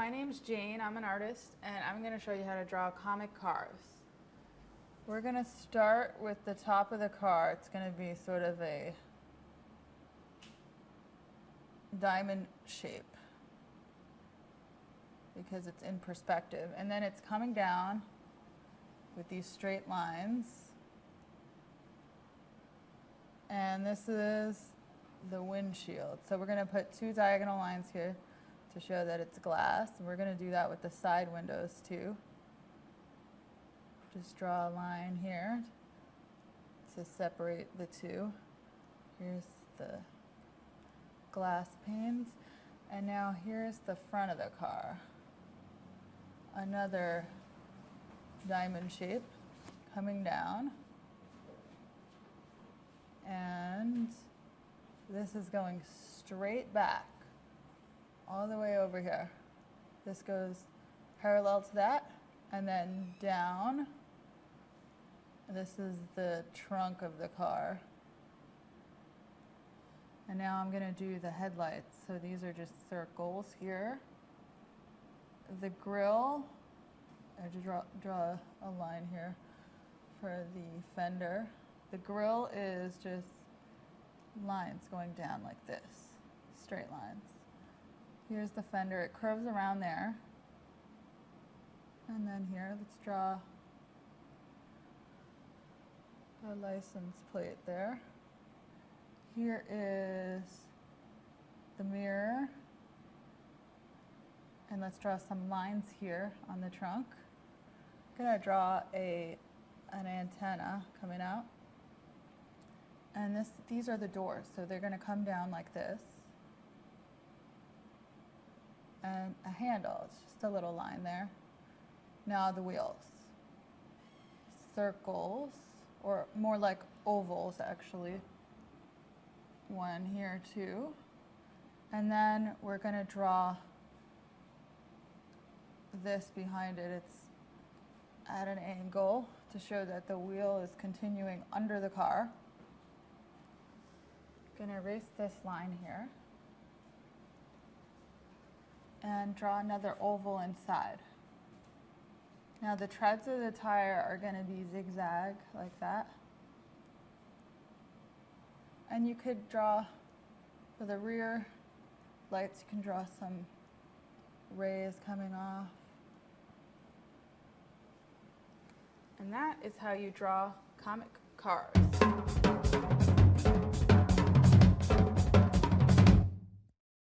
my name's Jane. I'm an artist, and I'm going to show you how to draw comic cars. We're going to start with the top of the car. It's going to be sort of a diamond shape because it's in perspective. And then it's coming down with these straight lines. And this is the windshield. So we're going to put two diagonal lines here to show that it's glass. And we're going to do that with the side windows too. Just draw a line here to separate the two. Here's the glass panes. And now here's the front of the car. Another diamond shape coming down. And this is going straight back all the way over here. This goes parallel to that and then down. This is the trunk of the car. And now I'm going to do the headlights. So these are just circles here. The grille, I just draw a line here for the fender. The grille is just lines going down like this, straight lines. Here's the fender. It curves around there. And then here, let's draw a license plate there. Here is the mirror. And let's draw some lines here on the trunk. I'm going to draw an antenna coming out. And these are the doors, so they're going to come down like this. And a handle, it's just a little line there. Now the wheels. Circles, or more like ovals actually. One here, two. And then we're going to draw this behind it. It's at an angle to show that the wheel is continuing under the car. I'm going to erase this line here and draw another oval inside. Now the treads of the tire are going to be zigzag like that. And you could draw, for the rear lights, you can draw some rays coming off. And that is how you draw comic cars.